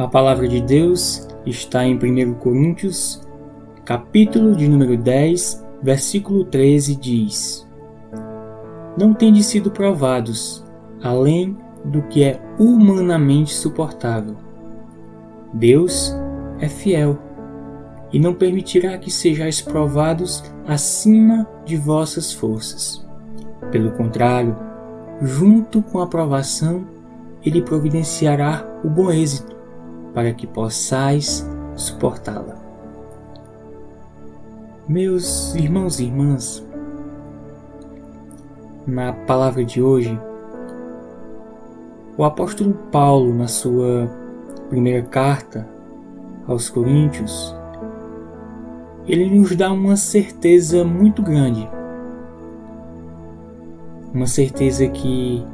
A palavra de Deus está em 1 Coríntios, capítulo de número 10, versículo 13, diz: Não tendes sido provados, além do que é humanamente suportável. Deus é fiel, e não permitirá que sejais provados acima de vossas forças. Pelo contrário, junto com a provação, Ele providenciará o bom êxito, para que possais suportá-la. Meus irmãos e irmãs, na palavra de hoje, o apóstolo Paulo, na sua primeira carta aos Coríntios, ele nos dá uma certeza muito grande, uma certeza que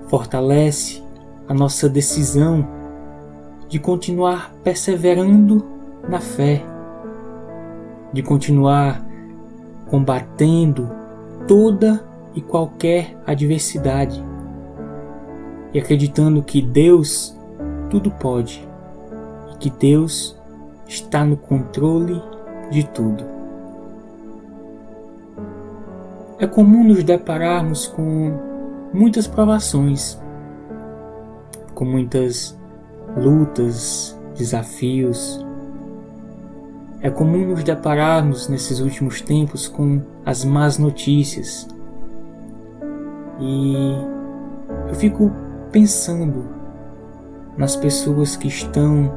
fortalece a nossa decisão de continuar perseverando na fé, de continuar combatendo toda e qualquer adversidade e acreditando que Deus tudo pode e que Deus está no controle de tudo. É comum nos depararmos com muitas provações, com muitas lutas, desafios. É comum nos depararmos nesses últimos tempos com as más notícias. E eu fico pensando nas pessoas que estão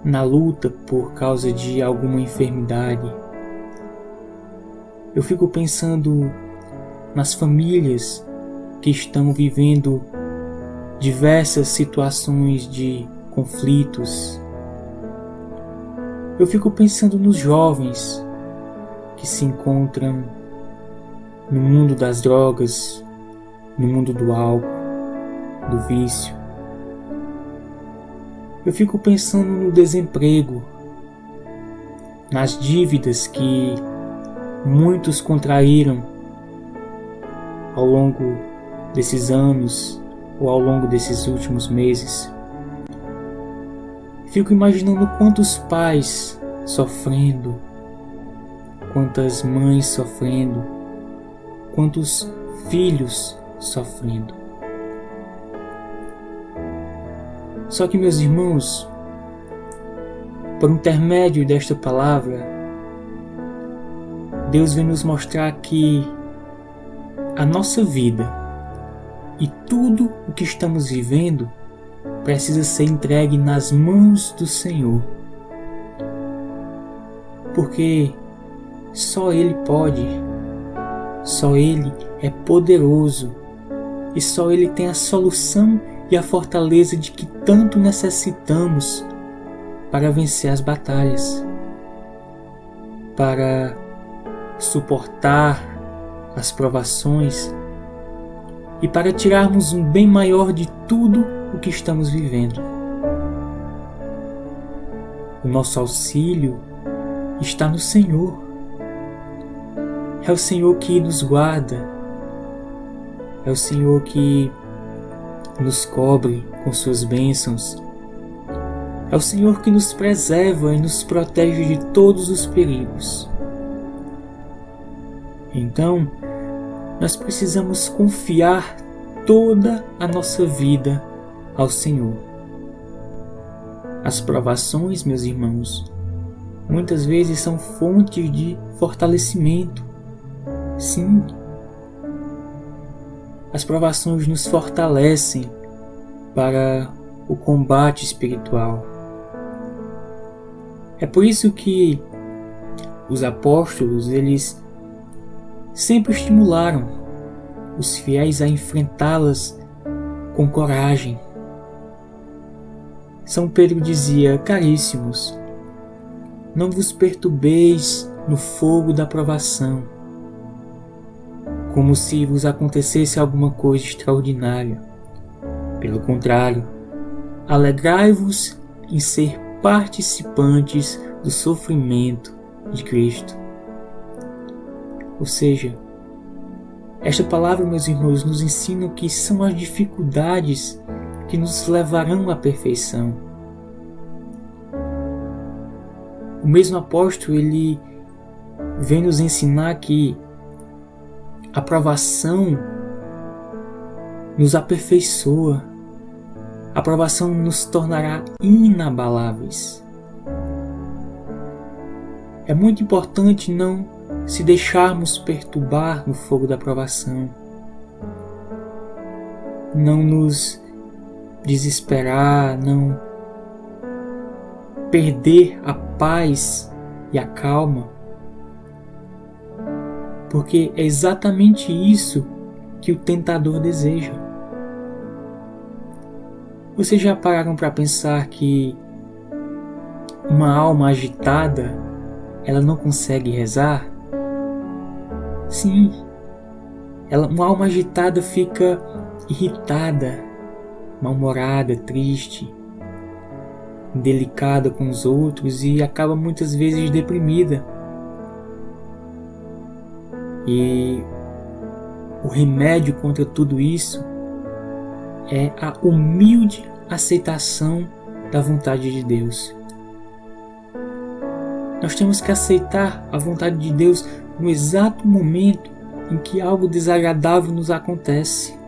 na luta por causa de alguma enfermidade. Eu fico pensando nas famílias que estão vivendo diversas situações de conflitos. Eu fico pensando nos jovens que se encontram no mundo das drogas, no mundo do álcool, do vício. Eu fico pensando no desemprego, nas dívidas que muitos contraíram ao longo desses anos ou ao longo desses últimos meses. Fico imaginando quantos pais sofrendo, quantas mães sofrendo, quantos filhos sofrendo. Só que, meus irmãos, por intermédio desta palavra, Deus vem nos mostrar que a nossa vida e tudo o que estamos vivendo precisa ser entregue nas mãos do Senhor. Porque só Ele pode, só Ele é poderoso e só Ele tem a solução e a fortaleza de que tanto necessitamos para vencer as batalhas, para suportar as provações e para tirarmos um bem maior de tudo o que estamos vivendo. O nosso auxílio está no Senhor. É o Senhor que nos guarda, é o Senhor que nos cobre com suas bênçãos. É o Senhor que nos preserva e nos protege de todos os perigos. Então, nós precisamos confiar toda a nossa vida ao Senhor. As provações, meus irmãos, muitas vezes são fontes de fortalecimento. Sim, as provações nos fortalecem para o combate espiritual. É por isso que os apóstolos, eles sempre estimularam os fiéis a enfrentá-las com coragem. São Pedro dizia: Caríssimos, não vos perturbeis no fogo da provação, como se vos acontecesse alguma coisa extraordinária. Pelo contrário, alegrai-vos em ser participantes do sofrimento de Cristo. Ou seja, esta palavra, meus irmãos, nos ensina que são as dificuldades que nos levarão à perfeição. O mesmo apóstolo, ele vem nos ensinar que a provação nos aperfeiçoa, a provação nos tornará inabaláveis. É muito importante não se deixarmos perturbar no fogo da provação, não nos desesperar, não perder a paz e a calma, porque é exatamente isso que o tentador deseja. Vocês já pararam para pensar que uma alma agitada, ela não consegue rezar? Sim, uma alma agitada fica irritada, mal-humorada, triste, indelicada com os outros e acaba muitas vezes deprimida. E o remédio contra tudo isso é a humilde aceitação da vontade de Deus. Nós temos que aceitar a vontade de Deus no exato momento em que algo desagradável nos acontece.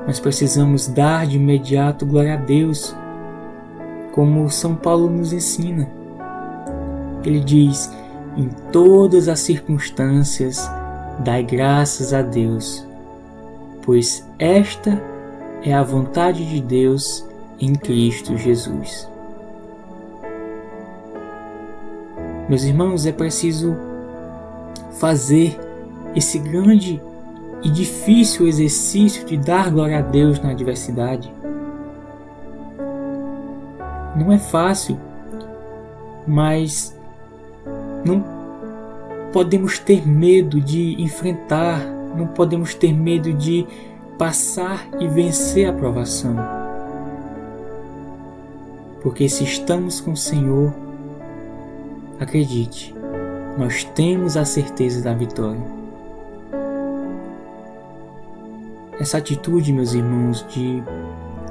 Nós precisamos dar de imediato glória a Deus, como São Paulo nos ensina. Ele diz: em todas as circunstâncias, dai graças a Deus, pois esta é a vontade de Deus em Cristo Jesus. Meus irmãos, é preciso fazer esse grande e difícil exercício de dar glória a Deus na adversidade. Não é fácil, mas não podemos ter medo de enfrentar, não podemos ter medo de passar e vencer a provação. Porque se estamos com o Senhor, acredite, nós temos a certeza da vitória. Essa atitude, meus irmãos, de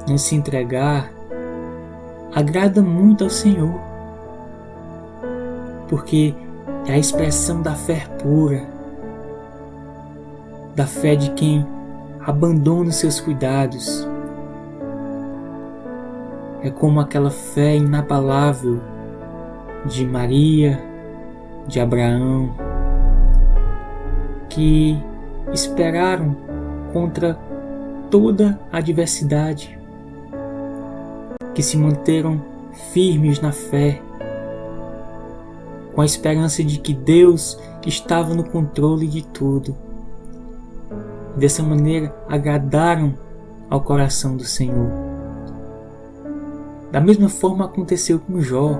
não se entregar, agrada muito ao Senhor, porque é a expressão da fé pura, da fé de quem abandona os seus cuidados. É como aquela fé inabalável de Maria, de Abraão, que esperaram contra toda a adversidade, que se manteram firmes na fé, com a esperança de que Deus estava no controle de tudo. Dessa maneira, agradaram ao coração do Senhor. Da mesma forma aconteceu com Jó.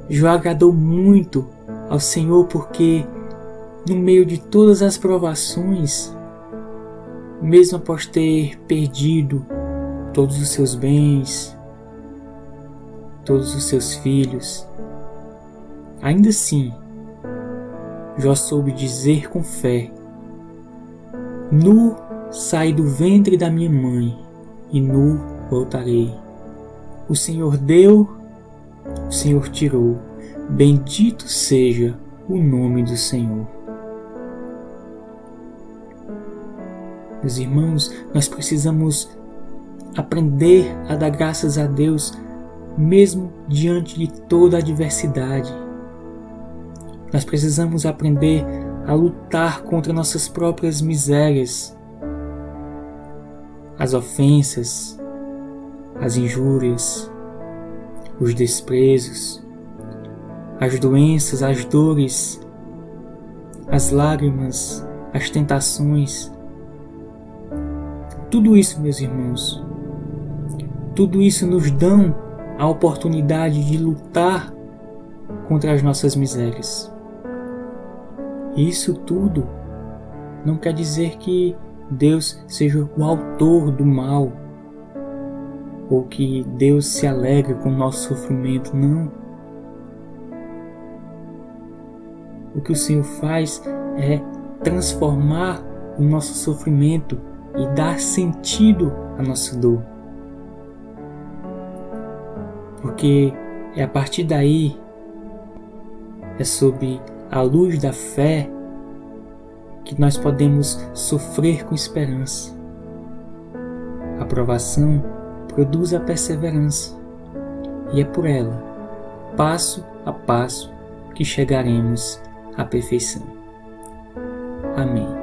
Jó agradou muito ao Senhor porque, no meio de todas as provações, mesmo após ter perdido todos os seus bens, todos os seus filhos, ainda assim, Jó soube dizer com fé: nu saí do ventre da minha mãe, e nu voltarei. O Senhor deu, o Senhor tirou. Bendito seja o nome do Senhor. Meus irmãos, nós precisamos aprender a dar graças a Deus mesmo diante de toda a adversidade. Nós precisamos aprender a lutar contra nossas próprias misérias, as ofensas, as injúrias, os desprezos, as doenças, as dores, as lágrimas, as tentações. Tudo isso, meus irmãos, tudo isso nos dão a oportunidade de lutar contra as nossas misérias. E isso tudo não quer dizer que Deus seja o autor do mal, ou que Deus se alegre com o nosso sofrimento, não. O que o Senhor faz é transformar o nosso sofrimento e dar sentido à nossa dor. porque é a partir daí, é sob a luz da fé, que nós podemos sofrer com esperança. A provação produz a perseverança, e é por ela, passo a passo, que chegaremos à perfeição. Amém.